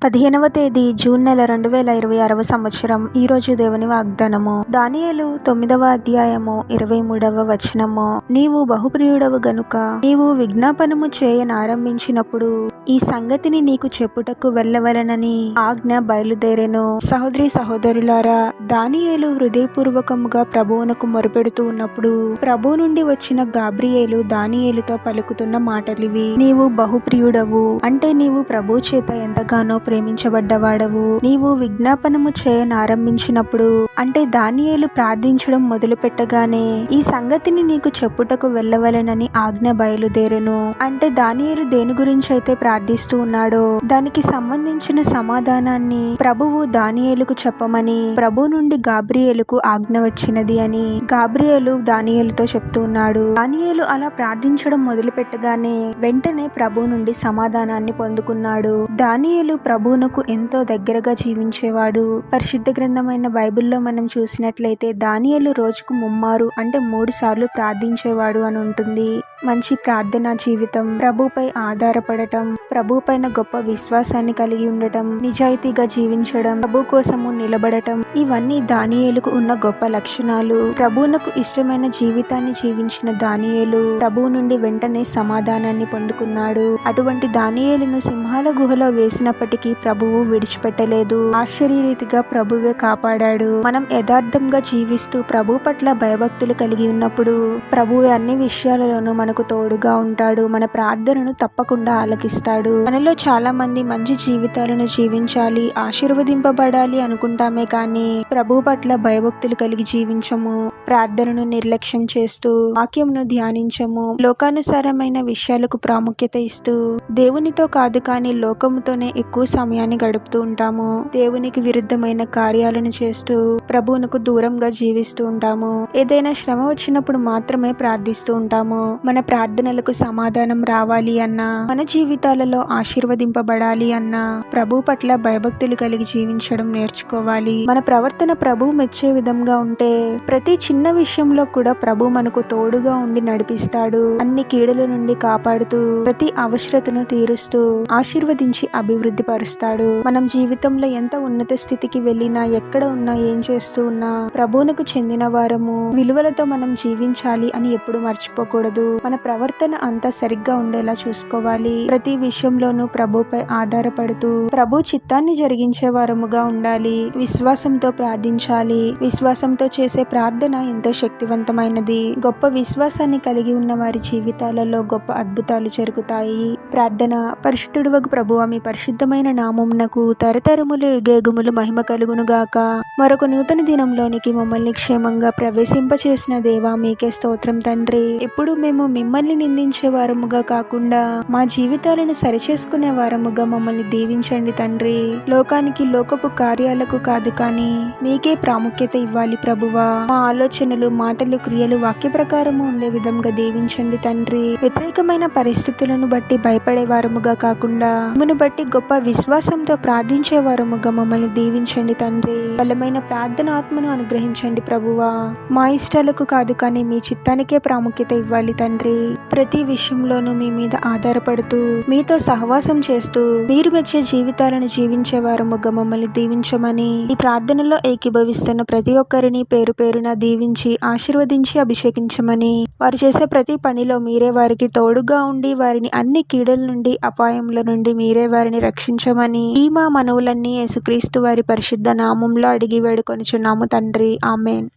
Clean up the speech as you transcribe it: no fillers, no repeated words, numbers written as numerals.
15వ తేదీ జూన్ నెల 2026వ సంవత్సరం. ఈరోజు దేవుని వాగ్దానము. దానియేలు 9వ అధ్యాయము 23వ వచనము. నీవు బహుప్రియుడవు గనుక నీవు విజ్ఞాపనము చేయనారంభించినప్పుడు ఈ సంగతిని నీకు చెప్పుటకు వెళ్ళవలెనని ఆజ్ఞ బయలుదేరెను. సహోదరి సహోదరులారా, దానియేలు హృదయపూర్వకముగా ప్రభువునకు మొరపెడుతూ ఉన్నప్పుడు ప్రభు నుండి వచ్చిన గాబ్రియేలు దానియేలుతో పలుకుతున్న మాటలివి. నీవు బహుప్రియుడవు అంటే నీవు ప్రభు చేత ఎంతగానో ప్రేమించబడ్డవాడవు. నీవు విజ్ఞాపనము చేయనారంభించినప్పుడు అంటే దానియేలు ప్రార్థించడం మొదలు పెట్టగానే ఈ సంగతిని నీకు చెప్పుటకు వెళ్ళవలెనని ఆజ్ఞ బయలుదేరెను. అంటే దానియేలు దేని గురించి అయితే ప్రార్థిస్తూ ఉన్నాడో దానికి సంబంధించిన సమాధానాన్ని ప్రభువు దానియేలుకు చెప్పమని ప్రభు నుండి గాబ్రియేలుకు ఆజ్ఞ వచ్చినది అని గాబ్రియేలు దానియేలుతో చెప్తూ ఉన్నాడు. దానియేలు అలా ప్రార్థించడం మొదలు పెట్టగానే వెంటనే ప్రభు నుండి సమాధానాన్ని పొందుకున్నాడు. దానియేలు ప్రభువునకు ఎంతో దగ్గరగా జీవించేవాడు. పరిశుద్ధ గ్రంథమైన బైబిల్లో మనం చూసినట్లయితే దానియేలు రోజుకు 3 సార్లు ప్రార్థించేవాడు అని ఉంటుంది. మంచి ప్రార్థనా జీవితం, ప్రభుపై ఆధారపడటం, ప్రభు పైన గొప్ప విశ్వాసాన్ని కలిగి ఉండటం, నిజాయితీగా జీవించడం, ప్రభు కోసము నిలబడటం, ఇవన్నీ దానియేలుకు ఉన్న గొప్ప లక్షణాలు. ప్రభువునకు ఇష్టమైన జీవితాన్ని జీవించిన దానియేలు ప్రభువు నుండి వెంటనే సమాధానాన్ని పొందుకున్నాడు. అటువంటి దానియేలును సింహాల గుహలో వేసినప్పటికీ ప్రభువు విడిచిపెట్టలేదు. ఆశ్చర్యరీతిగా ప్రభువే కాపాడాడు. మనం యథార్థంగా జీవిస్తూ ప్రభు పట్ల భయభక్తులు కలిగి ఉన్నప్పుడు ప్రభువే అన్ని విషయాలలోనూ మనకు తోడుగా ఉంటాడు. మన ప్రార్థనను తప్పకుండా ఆలకిస్తాడు. మనలో చాలా మంది మంచి జీవితాలను జీవించాలి, ఆశీర్వదింపబడాలి అనుకుంటామే కానీ ప్రభు పట్ల భయభక్తులు కలిగి జీవించము. ప్రార్థనను నిర్లక్ష్యం చేస్తూ వాక్యంను ధ్యానించము. లోకానుసారమైన విషయాలకు ప్రాముఖ్యత ఇస్తూ దేవునితో కాదు కానీ లోకముతోనే ఎక్కువ సమయాన్ని గడుపుతూ ఉంటాము. దేవునికి విరుద్ధమైన కార్యాలను చేస్తూ ప్రభువునకు దూరంగా జీవిస్తూ ఉంటాము. ఏదైనా శ్రమ వచ్చినప్పుడు మాత్రమే ప్రార్థిస్తూ ఉంటాము. మన ప్రార్థనలకు సమాధానం రావాలి అన్నా, మన జీవితాలలో ఆశీర్వదింపబడాలి అన్నా ప్రభు పట్ల భయభక్తులు కలిగి జీవించడం నేర్చుకోవాలి. మన ప్రవర్తన ప్రభు మెచ్చే విధంగా ఉంటే ప్రతి చిన్న విషయంలో కూడా ప్రభు మనకు తోడుగా ఉండి నడిపిస్తాడు. అన్ని కీడుల నుండి కాపాడుతూ ప్రతి అవసరతను తీరుస్తూ ఆశీర్వదించి అభివృద్ధి పరుస్తాడు. మనం జీవితంలో ఎంత ఉన్నత స్థితికి వెళ్ళినా, ఎక్కడ ఉన్నా, ఏం చేస్తూ ఉన్నా ప్రభువునకు చెందిన వారము, విలువలతో మనం జీవించాలి అని ఎప్పుడు మర్చిపోకూడదు. మన ప్రవర్తన అంతా సరిగ్గా ఉండేలా చూసుకోవాలి. ప్రతి విషయంలోనూ ప్రభుపై ఆధారపడుతూ ప్రభు చిత్తాన్ని జరిగించే వారముగా ఉండాలి. విశ్వాసంతో ప్రార్థించాలి. విశ్వాసంతో చేసే ప్రార్థన ఎంతో శక్తివంతమైనది. గొప్ప విశ్వాసాన్ని కలిగి ఉన్న వారి జీవితాలలో గొప్ప అద్భుతాలు జరుగుతాయి. ప్రార్థన. పరిశుద్ధుడవగు ప్రభువా, మీ పరిశుద్ధమైన నామమునకు తరతరములు యుగయుగములు మహిమ కలుగును గాక. మరొక నూతన దినంలోనికి మమ్మల్ని క్షేమంగా ప్రవేశింపచేసిన దేవా, మీకే స్తోత్రం తండ్రి. ఇప్పుడు మేము మిమ్మల్ని నిందించే వారముగా కాకుండా మా జీవితాలను సరిచేసుకునే వారముగా మమ్మల్ని దీవించండి తండ్రి. లోకానికి, లోకపు కార్యాలకు కాదు కానీ మీకే ప్రాముఖ్యత ఇవ్వాలి ప్రభువా. మా ఆలోచనలు, మాటలు, క్రియలు వాక్య ప్రకారము ఉండే విధంగా దీవించండి తండ్రి. వ్యతిరేకమైన పరిస్థితులను బట్టి భయపడే వారముగా కాకుండా మిమ్మల్ని బట్టి గొప్ప విశ్వాసంతో ప్రార్థించే వారముగా మమ్మల్ని దీవించండి తండ్రి. బలమైన ప్రార్థన ఆత్మను అనుగ్రహించండి ప్రభువా. మా ఇష్టాలకు కాదు కానీ మీ చిత్తానికే ప్రాముఖ్యత ఇవ్వాలి తండ్రి. ప్రతి విషయంలోనూ మీ మీద ఆధారపడుతూ మీతో సహవాసం చేస్తూ మీరు మెచ్చే జీవితాలను జీవించే వారముగా మమ్మల్ని దీవించమని ఈ ప్రార్థనలో ఏకీభవిస్తున్న ప్రతి ఒక్కరిని పేరు పేరున దీవించి ఆశీర్వదించి అభిషేకించమని, వారు చేసే ప్రతి పనిలో మీరే వారికి తోడుగా ఉండి వారిని అన్ని కీడుల నుండి, అపాయముల నుండి మీరే వారిని రక్షించమని ఈ మా మనవులన్నీ యేసుక్రీస్తు వారి పరిశుద్ధ నామంలో అడిగి వేడుకొనుచున్నాము తండ్రి. ఆమేన్.